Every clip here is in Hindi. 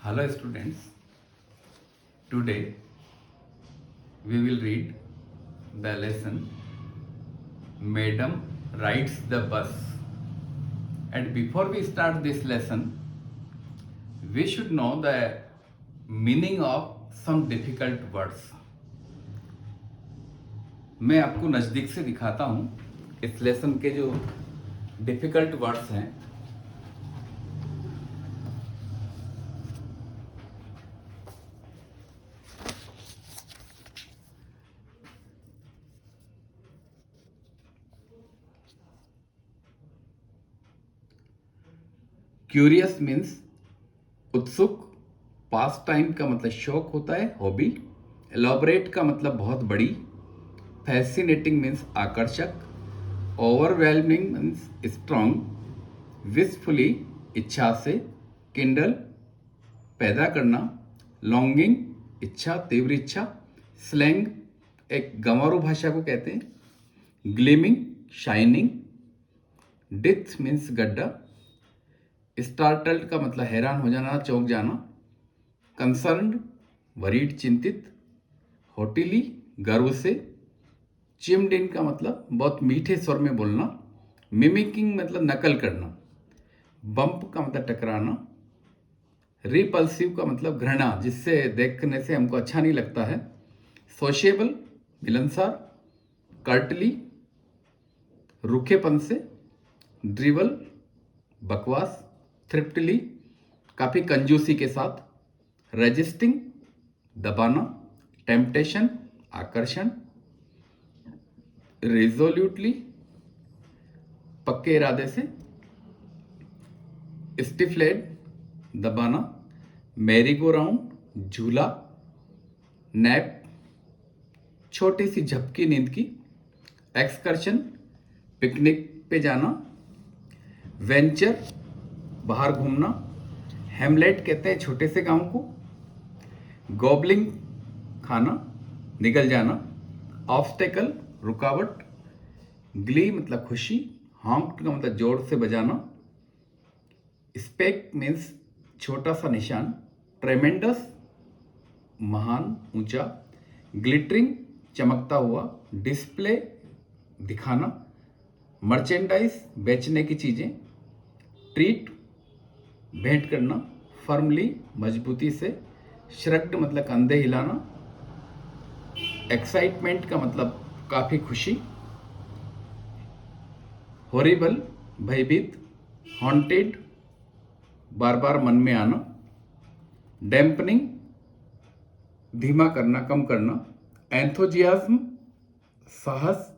Hello students, today we will read the lesson Madam Rides the Bus. And before we start this lesson, we should know the meaning of some difficult words. मैं आपको नज़दीक से दिखाता हूँ इस लेसन के जो डिफ़िकल्ट वर्ड्स हैं. क्यूरियस मीन्स उत्सुक. पास टाइम का मतलब शौक होता है, हॉबी. एलॉबरेट का मतलब बहुत बड़ी. फैसिनेटिंग मीन्स आकर्षक. Overwhelming means strong. विशफुली इच्छा से. किंडल पैदा करना. लॉन्गिंग इच्छा, तीव्र इच्छा. स्लैंग एक गंवारू भाषा को कहते हैं. ग्लिमिंग शाइनिंग. डिथ मीन्स गड्ढा. स्टार्टल्ड का मतलब हैरान हो जाना, चौंक जाना. कंसर्न्ड वरीड, चिंतित. हॉटिली गर्व से. चिम्ड इन का मतलब बहुत मीठे स्वर में बोलना. मिमिकिंग मतलब नकल करना. बम्प का मतलब टकराना. रिपल्सिव का मतलब घृणा, जिससे देखने से हमको अच्छा नहीं लगता है. सोशिएबल मिलनसार. कर्टली रूखेपन से. ड्रिवल बकवास. थ्रिफ्टली काफ़ी कंजूसी के साथ. रेजिस्टिंग दबाना. टेम्पटेशन आकर्षण. रिजोल्यूटली पक्के इरादे से. स्टिफलेड दबाना. मैरी गो राउंड झूला. नैप छोटी सी झपकी नींद की. एक्सकर्शन पिकनिक पे जाना. वेंचर बाहर घूमना. हेमलेट कहते हैं छोटे से गांव को. गॉबलिंग खाना, निगल जाना. ऑब्स्टेकल रुकावट. ग्ली मतलब खुशी. हॉन्क का मतलब जोर से बजाना. स्पेक मीन्स छोटा सा निशान. ट्रेमेंडस महान, ऊंचा. ग्लिटरिंग चमकता हुआ. डिस्प्ले दिखाना. मर्चेंडाइज बेचने की चीज़ें. ट्रीट भेंट करना. फर्मली मजबूती से. श्रग्ड मतलब कंधे हिलाना. एक्साइटमेंट का मतलब काफ़ी खुशी. हॉरिबल भयभीत. हॉन्टेड बार बार मन में आना. डैम्पनिंग धीमा करना, कम करना. एंथोजियाज्म साहस.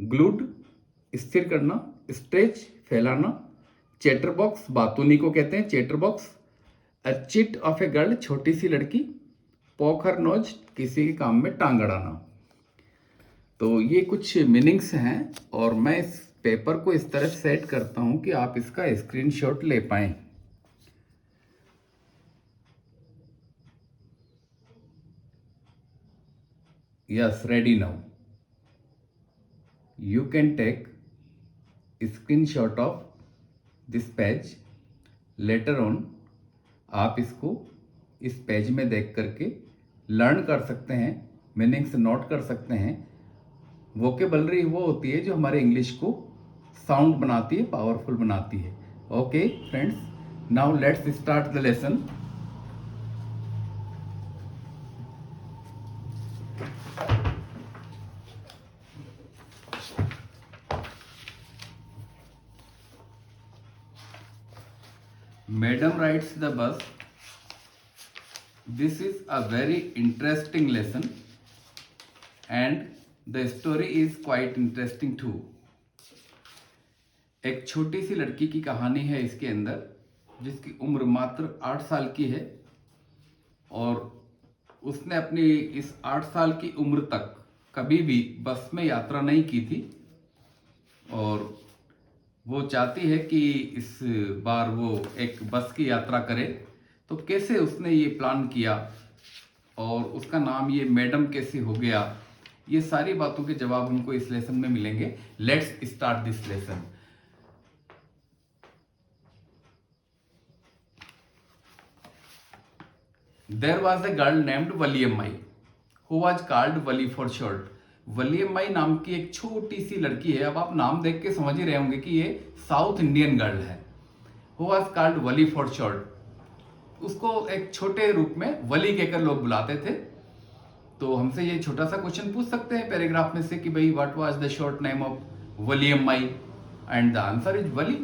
ग्लूड स्थिर करना. स्ट्रेच फैलाना. चैटरबॉक्स बातूनी को कहते हैं, chatterbox. A chit of a girl छोटी सी लड़की. पोखर नोज किसी के काम में टांग अड़ाना. तो ये कुछ मीनिंग्स हैं और मैं इस पेपर को इस तरह सेट करता हूं कि आप इसका स्क्रीनशॉट ले पाएं. Yes, ready now. You can take a screenshot of this page. Later on, आप इसको इस पेज में देख करके लर्न कर सकते हैं, मीनिंग्स नोट कर सकते हैं. वोकेबलरी वो होती है जो हमारे इंग्लिश को साउंड बनाती है, पावरफुल बनाती है. Okay friends, now let's start the lesson. Madam rides the bus. This is a very interesting lesson and the story is quite interesting too. एक छोटी सी लड़की की कहानी है इसके अंदर, जिसकी उम्र मात्र 8 साल की है और उसने अपनी इस 8 साल की उम्र तक कभी भी बस में यात्रा नहीं की थी और वो चाहती है कि इस बार वो एक बस की यात्रा करे. तो कैसे उसने ये प्लान किया और उसका नाम ये मैडम कैसे हो गया, ये सारी बातों के जवाब हमको इस लेसन में मिलेंगे. Let's start this lesson. There was a girl named Valliammai who was called Valli for short. Valliammai नाम की एक छोटी सी लड़की है। अब आप नाम देख के समझ ही रहे होंगे कि ये साउथ इंडियन गर्ल है। Who was called Valli for short, उसको एक छोटे रूप में वली कहकर लोग बुलाते थे। तो हमसे ये छोटा सा क्वेश्चन पूछ सकते हैं पैराग्राफ में से कि भाई what was the short name of Valliammai, and the answer is Valli.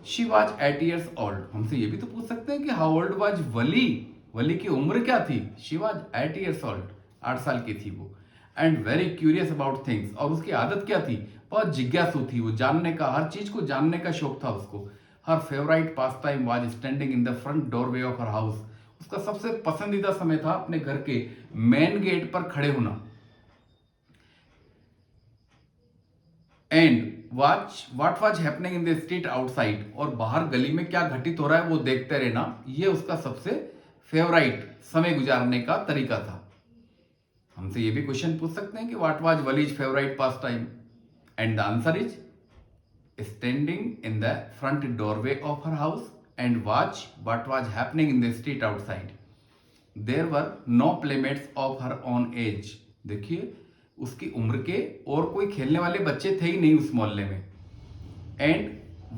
She was 8 years old। हमसे ये भी तो पूछ सकते हैं कि हाउ ओल्ड वाज वली, वली की उम्र क्या थी। शी वाज 8 years old, 8 साल की थी वो। And very curious about things, और उसकी आदत क्या थी, बहुत जिज्ञासु थी वो, जानने का, हर चीज को जानने का शौक था उसको। Her favourite pastime was standing in the front doorway of her house. उसका सबसे पसंदीदा समय था अपने घर के मेन गेट पर खड़े होना। And what was happening in the street outside, और बाहर गली में क्या घटित हो रहा है वो देखते रहना, ये उसका सबसे फेवराइट समय गुजारने का तरीका था। हमसे ये भी क्वेश्चन पूछ सकते हैं कि what was Valli's favourite pastime, and the answer is standing in the front doorway of her house and watch what was happening in the street outside. There were no playmates of her own age. देखिए उसकी उम्र के और कोई खेलने वाले बच्चे थे ही नहीं उस मोहल्ले में। And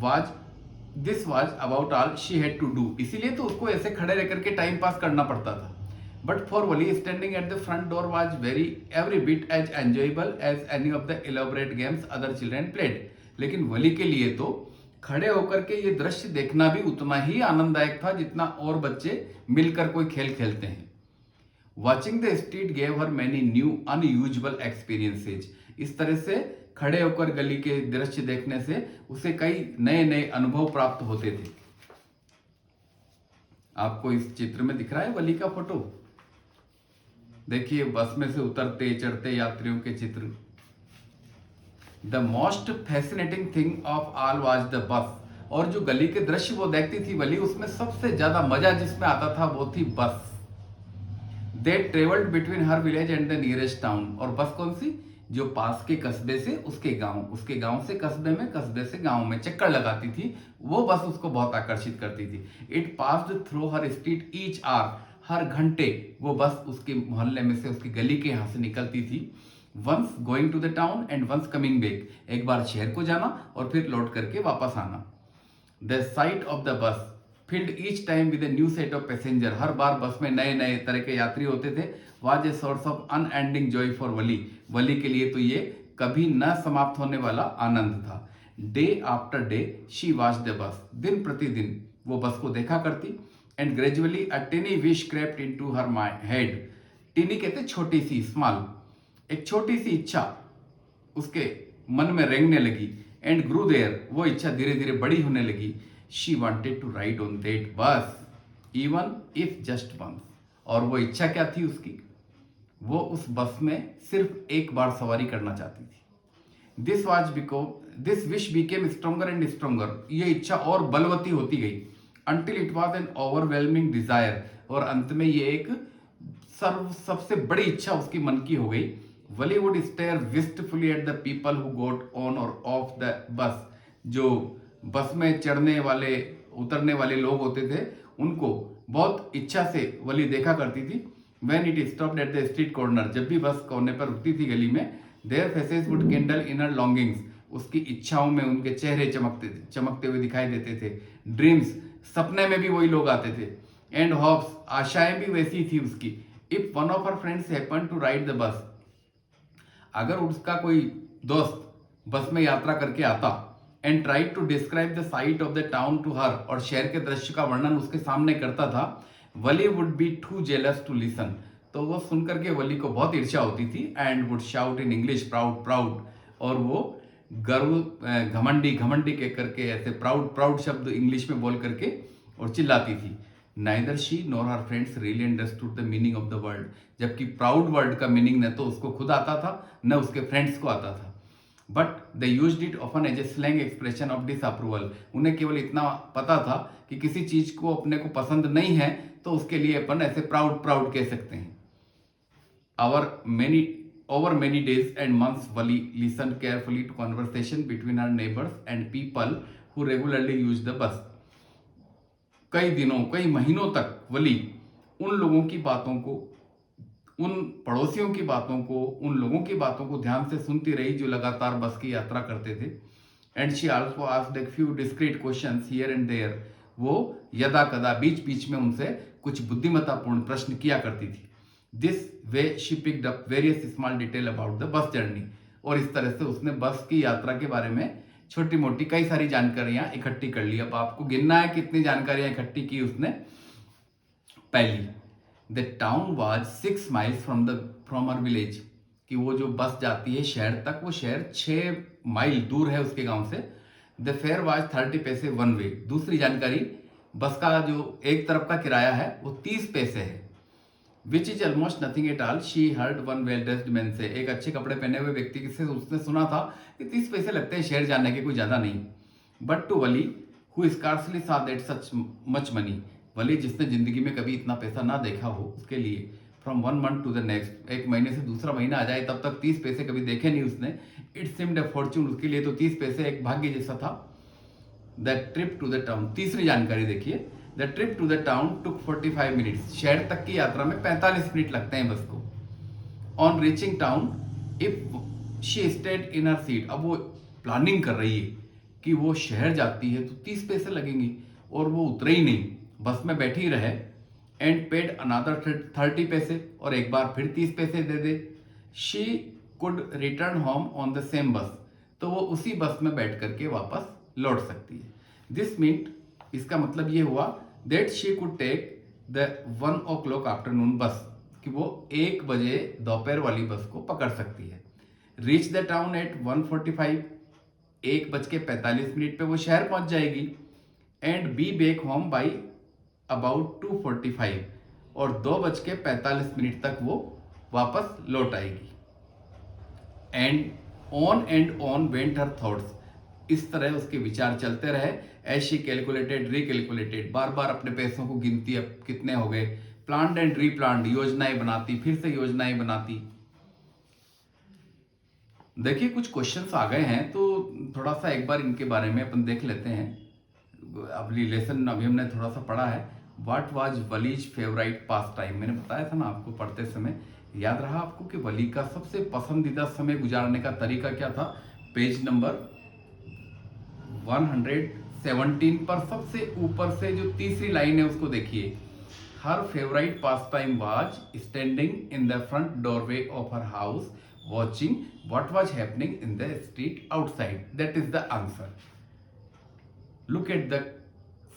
was this was about all she had to do, इसीलिए तो उसको ऐसे खड़े रह करके टाइम पास करना पड़ता था। But for Valli standing at the front door was very every bit as enjoyable as any of the elaborate games other children played. लेकिन वली के लिए तो खड़े होकर के ये दृश्य देखना भी उतना ही आनंददायक था जितना और बच्चे मिलकर कोई खेल खेलते हैं। Watching the street gave her many new unusual experiences. इस तरह से खड़े होकर गली के दृश्य देखने से उसे कई नए नए अनुभव प्राप्त होते थे। आपको इस चित्र में दिख रहा है वली का फोटो। देखिए बस में से उतरते चढ़ते यात्रियों के चित्र। The most fascinating thing of all was the bus, और जो गली के दृश्य वो देखती थी वली, उसमें सबसे ज्यादा मजा जिसमें आता था वो थी bus. They travelled between her village and the nearest town, और बस कौन सी, जो पास के कस्बे से उसके गांव, उसके गांव से कस्बे में, कस्बे से गांव में चक्कर लगाती थी, वो बस उसको बहुत आकर्षित करती थी। It passed through her street each hour, हर घंटे वो बस उसके मोहल्ले में से, उसकी गली के यहाँ से निकलती थी। Once going to the town and once coming back, एक बार शहर को जाना और फिर लौट करके वापस आना। The sight of the bus filled each time with a new set of passenger, हर बार बस में नए नए तरह के यात्री होते थे। Was a source of unending joy for Valli, Valli के लिए तो ये कभी न समाप्त होने वाला आनंद था। Day after day she watch the bus, दिन प्रतिदिन वो बस को देखा करती। And gradually a टिनी wish crept into her head, टिनी कहते छोटी सी, स्मॉल, एक छोटी सी इच्छा उसके मन में रेंगने लगी। एंड ग्रू देयर, वो इच्छा धीरे धीरे बड़ी होने लगी। She wanted to ride on that bus even if just once, और वो इच्छा क्या थी उसकी, वो उस बस में सिर्फ एक बार सवारी करना चाहती थी। This wish became stronger and stronger, ये इच्छा और बलवती होती गई। Until it was an overwhelming desire, और अंत में ये एक सबसे बड़ी इच्छा उसकी मन की हो गई। Valli would stare wistfully at the people who got on or off the bus, जो बस में चढ़ने वाले उतरने वाले लोग होते थे उनको बहुत इच्छा से वली देखा करती थी। When it stopped at the street corner, जब भी बस कोने पर रुकती थी गली में, their faces would kindle inner longings, उसकी इच्छाओं में उनके चेहरे चमकते हुए दिखाई देते थे। ड्रीम्स, सपने में भी वही लोग आते थे। एंड होप्स, आशाएं भी वैसी थी उसकी। If one of her friends happen to ride the bus, अगर उसका कोई दोस्त बस में यात्रा करके आता, and tried to describe the sight of the town to her, और शहर के दृश्य का वर्णन उसके सामने करता था, Valli would be too jealous to listen, तो वो सुनकर के वली को बहुत ईर्ष्या होती थी। And would shout in English proud proud, और वो गर्व घमंडी घमंडी कह करके ऐसे प्राउड प्राउड शब्द इंग्लिश में बोल करके और चिल्लाती थी। Neither she nor her friends really understood the meaning of the word, जबकि प्राउड वर्ड का मीनिंग न तो उसको खुद आता था न उसके फ्रेंड्स को आता था। But they used it often as a slang expression of disapproval, उन्हें केवल इतना पता था कि किसी चीज को अपने को पसंद नहीं है तो उसके लिए अपन ऐसे प्राउड प्राउड कह सकते हैं। Over many days and months, Wali listened carefully to conversation between her neighbors and people who regularly use the bus. कई दिनों कई महीनों तक वली उन लोगों की बातों को, उन पड़ोसियों की बातों को, उन लोगों की बातों को ध्यान से सुनती रही जो लगातार बस की यात्रा करते थे। And she also asked a few discreet questions here and there. वो यदा कदा बीच बीच में उनसे कुछ बुद्धिमत्तापूर्ण प्रश्न किया करती थी। This way she picked up various small detail about the bus journey. और इस तरह से उसने बस की यात्रा के बारे में छोटी मोटी कई सारी जानकारियां इकट्ठी कर ली। अब आपको गिनना है कितनी जानकारियां इकट्ठी की उसने। पहली, the town was 6 miles from our village, कि वो जो बस जाती है शहर तक, वो शहर 6 माइल दूर है उसके गांव से। द फेयर वाज 30 पैसे वन वे। दूसरी जानकारी, बस का जो एक तरफ का किराया है वो 30 पैसे है। Which is almost nothing at all, she heard one well dressed man से, एक अच्छे कपड़े पहने हुए व्यक्ति से उसने सुना था कि 30 पैसे लगते हैं शहर जाने के, कोई ज्यादा नहीं। But to Valli who scarcely saw that such much money, Valli जिसने जिंदगी में कभी इतना पैसा ना देखा हो, उसके लिए from one month to the next, एक महीने से दूसरा महीना आ जाए तब तक 30 पैसे कभी देखे नहीं उसने। इट सिम्ड ए फॉर्च्यून, उसके लिए तो 30 पैसे एक भाग्य जैसा था। The trip to the town, तीसरी जानकारी देखिए, the trip to the town took 45 minutes, शहर तक की यात्रा में 45 मिनट लगते हैं बस को। On reaching town if she stayed in her seat, अब वो प्लानिंग कर रही है कि वो शहर जाती है तो 30 पैसे लगेंगे, और वो उतरे ही नहीं, बस में बैठी रहे। एंड पेड अनादर 30 पैसे, और एक बार फिर 30 पैसे दे दे। She could return home on the same bus, तो वो उसी बस में बैठ करके वापस लौट सकती है। दिस मीन्ट, इसका मतलब ये हुआ that she could take the 1 o'clock afternoon bus, कि वो 1 बजे दोपहर वाली बस को पकड़ सकती है। रीच द टाउन एट 1:45, 1:45 पे वो शहर पहुंच जाएगी। And be back home by about 2:45, और 2:45 तक वो वापस लौट आएगी। And on went her thoughts, इस तरह उसके विचार चलते रहे। एज शी कैलकुलेटेड रिकैलकुलेटेड, बार बार अपने पैसों को गिनती, अब कितने हो गए। प्लान्ड एंड रीप्लान्ड, योजनाएं बनाती, फिर से योजनाएं बनाती। देखिए कुछ क्वेश्चंस आ गए हैं, तो थोड़ा सा एक बार इनके बारे में अपन देख लेते हैं। अगली लेसन अभी हमने थोड़ा सा पढ़ा है। What was Valli's favourite pastime, मैंने बताया था ना आपको पढ़ते समय, याद रहा आपको कि वली का सबसे पसंदीदा समय गुजारने का तरीका क्या था। पेज नंबर 117 पर सबसे ऊपर से जो तीसरी लाइन है उसको देखिए। Her favourite pastime was standing in the front doorway of her house watching what was happening in the street outside. That is the answer. Look at the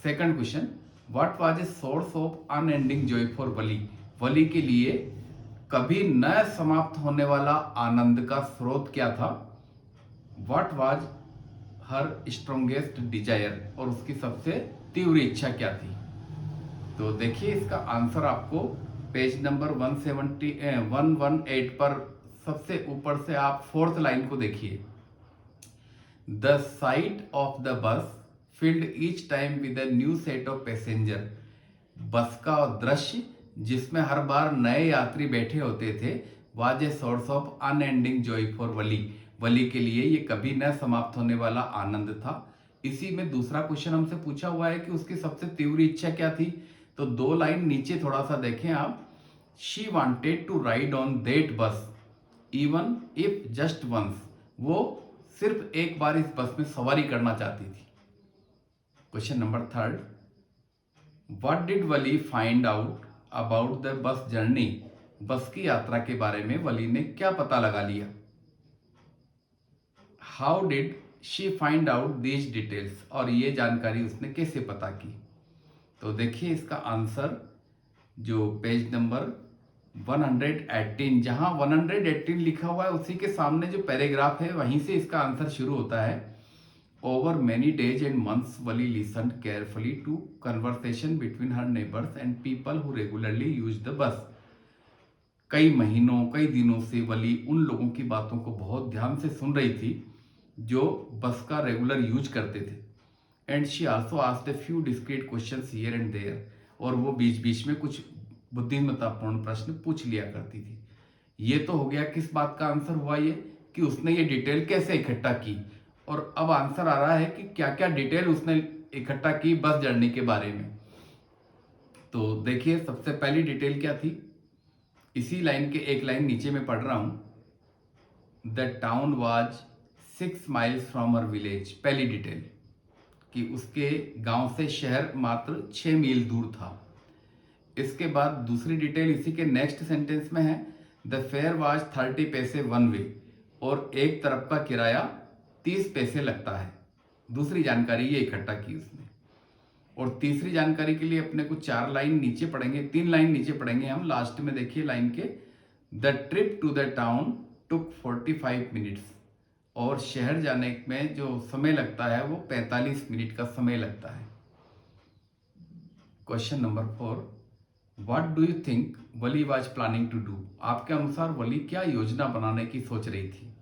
second question, what was a source of unending joy for Valli, Valli के लिए कभी न समाप्त होने वाला आनंद का स्रोत क्या था। What was her strongest desire, और उसकी सबसे तीव्र इच्छा क्या थी। तो देखिए इसका आंसर आपको पेज नंबर 118 पर सबसे ऊपर से आप 4th लाइन को देखिए। The sight of the bus filled each time with a new set of passenger, बस का दृश्य जिसमें हर बार नए यात्री बैठे होते थे, was a source of unending joy for Valli, Valli के लिए ये कभी न समाप्त होने वाला आनंद था। इसी में दूसरा क्वेश्चन हमसे पूछा हुआ है कि उसकी सबसे तीव्र इच्छा क्या थी। तो 2 लाइन नीचे थोड़ा सा देखें आप। She wanted to ride on that bus even if just once, वो सिर्फ एक बार इस बस में सवारी करना चाहती थी। Question number 3, what did Wali find out about the bus journey, बस की यात्रा के बारे में वली ने क्या पता लगा लिया। How did she find out these details, और ये जानकारी उसने कैसे पता की। तो देखिए इसका आंसर जो पेज नंबर 118, जहां 118 लिखा हुआ है उसी के सामने जो पैराग्राफ है वहीं से इसका आंसर शुरू होता है। Over many days and months Valli listened carefully to conversation between her neighbours and people who regularly use the bus, कई महीनों कई दिनों से वली उन लोगों की बातों को बहुत ध्यान से सुन रही थी जो बस का रेगुलर यूज करते थे। And she also asked a few discreet questions here and there, और वो बीच बीच में कुछ बुद्धिमत्तापूर्ण प्रश्न पूछ लिया करती थी। ये तो हो गया किस बात का आंसर हुआ, ये कि उसने ये डिटेल कैसे इकट्ठा की। और अब आंसर आ रहा है कि क्या क्या डिटेल उसने इकट्ठा की बस जर्नी के बारे में। तो देखिए सबसे पहली डिटेल क्या थी, इसी लाइन के एक लाइन नीचे में पढ़ रहा हूं। The town was 6 miles from our village. पहली डिटेल कि उसके गांव से शहर मात्र 6 मील दूर था। इसके बाद दूसरी डिटेल इसी के नेक्स्ट सेंटेंस में है, द फेयर वाज 30 पैसे वन वे, और एक तरफ का किराया 30 पैसे लगता है। दूसरी जानकारी ये इकट्ठा की उसने। और तीसरी जानकारी के लिए अपने को 4 लाइन नीचे पढ़ेंगे, 3 लाइन नीचे पढ़ेंगे हम लास्ट में। देखिए लाइन के, the trip to the town took 45 minutes, और शहर जाने में जो समय लगता है वो 45 मिनट का समय लगता है। Question number 4, what do you think Valli was planning to do. आपके अनुसार वली क्या योजना बनाने की सोच रही थी।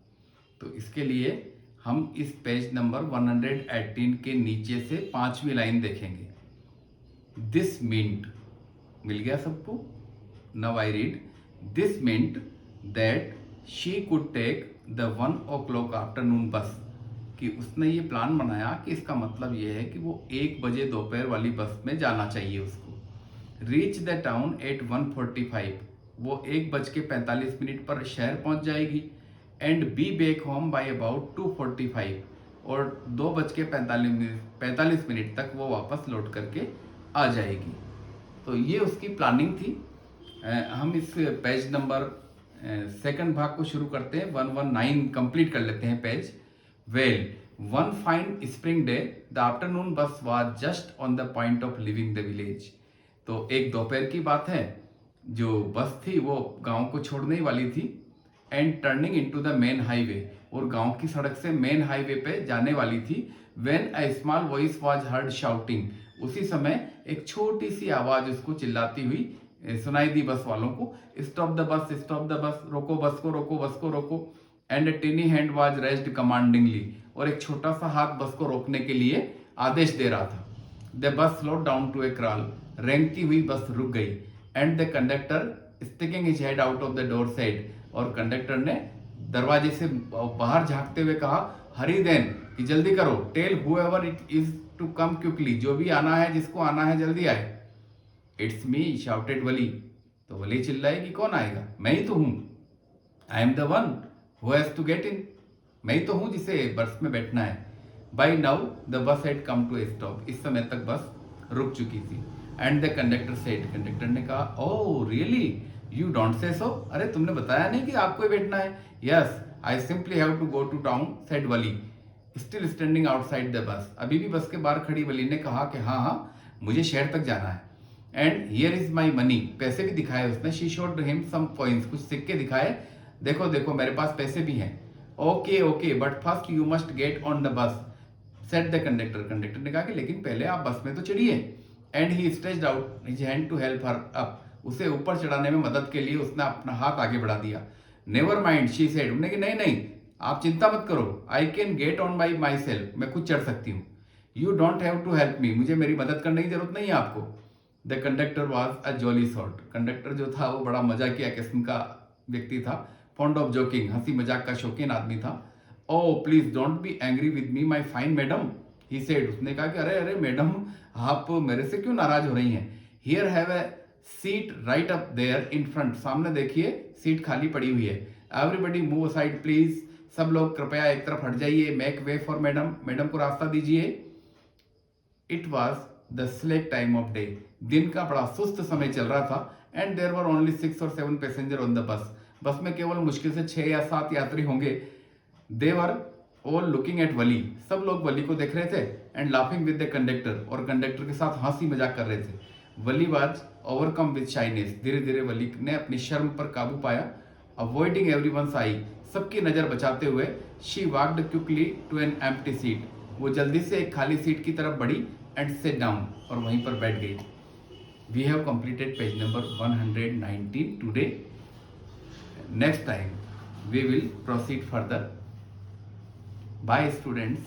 तो इसके लिए हम इस पेज नंबर 118 के नीचे से 5वीं लाइन देखेंगे। दिस मींट, मिल गया सबको। Now I read, this meant that she could take the 1 o'clock afternoon bus, कि उसने ये प्लान बनाया कि इसका मतलब ये है कि वो 1 बजे दोपहर वाली बस में जाना चाहिए उसको। रीच द टाउन एट 1:45, वो 1:45 पर शहर पहुंच जाएगी। And be back home by about 2:45, और 2:45 तक वो वापस लौट करके आ जाएगी। तो ये उसकी प्लानिंग थी। हम इस पेज नंबर सेकंड भाग को शुरू करते हैं। 119 कंप्लीट कर लेते हैं page. Well, one fine spring day the afternoon bus was just on the point of leaving the village. तो एक दोपहर की बात है, जो बस थी वो गांव को छोड़ने ही वाली थी। And turning into the main highway, और गांव की सड़क से मेन हाईवे पे जाने वाली थी। When a small voice was heard shouting, उसी समय एक छोटी सी आवाज उसको चिल्लाती हुई सुनाई दी बस वालों को, stop the bus, stop the bus, रोको बस को, रोको बस को, रोको। And a tiny hand was raised commandingly, और एक छोटा सा हाथ बस को रोकने के लिए आदेश दे रहा था। The bus slow down to a crawl, रेंगती हुई बस रुक गई। And the conductor sticking his head out of the door side, और कंडक्टर ने दरवाजे से बाहर झांकते हुए कहा, हरी देन, कि जल्दी करो। Tell whoever it is to come quickly, जो भी आना है, जिसको आना है जल्दी आए। इट्स मी शाउटेड वली, तो वली चिल्लाई कि कौन आएगा, मैं ही तो हूं। I am the one who has to get in, मैं ही तो हूं जिसे बस में बैठना है। By now the bus had come to a stop, इस समय तक बस रुक चुकी थी। And the conductor said, conductor ने कहा, oh really you don't say सो, अरे तुमने बताया नहीं कि आपको ही बैठना है। Yes I simply have to go to town said Valli, still standing outside the bus, अभी भी बस के बाहर खड़ी वली ने कहा कि हाँ हाँ मुझे शहर तक जाना है। And here is my money, पैसे भी दिखाए उसने। She showed him some coins, कुछ सिक्के दिखाए, देखो देखो मेरे पास पैसे भी हैं। Okay okay but first you must get on the bus said the conductor, conductor ने कहा कि लेकिन पहले आप बस में तो चढ़िए। And he stretched out his hand to help her up, उसे ऊपर चढ़ाने में मदद के लिए उसने अपना हाथ आगे बढ़ा दिया। नेवर माइंड शी सेड, उन्होंने कि नहीं नहीं आप चिंता मत करो, I can get on by myself, मैं खुद चढ़ सकती हूँ। You don't have to help me, मुझे मेरी मदद करने की जरूरत नहीं है आपको। The conductor was a jolly sort, conductor जो था वो बड़ा मजाकिया किस्म का व्यक्ति था। फॉन्ड ऑफ जोकिंग, हंसी मजाक का शौकीन आदमी था। Oh please don't be angry with me my fine madam, he said, उसने कहा कि अरे अरे मैडम आप मेरे से क्यों नाराज हो रही हैं। Here have a seat right up there in front, सामने देखिए सीट खाली पड़ी हुई है। एवरीबडी मूव असाइड प्लीज, सब लोग कृपया एक तरफ हट जाइए। Make way for madam, madam को रास्ता दीजिए। It was the slack time of day, दिन का बड़ा सुस्त समय चल रहा था। And there were only 6 or 7 passenger on the bus, bus में केवल मुश्किल से 6 या 7 यात्री होंगे। दे वर ऑल लुकिंग एट वली, सब लोग वली को देख रहे थे। And laughing with the conductor, और कंडक्टर के साथ हंसी मजाक कर रहे थे। वली वाज ओवरकम विद शाइनेस, धीरे धीरे वली ने अपनी शर्म पर काबू पाया। अवॉइडिंग एवरीवन्स आई, सबकी नजर बचाते हुए। She walked quickly to an empty seat, वो जल्दी से एक खाली सीट की तरफ बढ़ी। एंड सिट डाउन, और वहीं पर बैठ गई। We have completed page number 119 today. Next time we will proceed further. Bye students.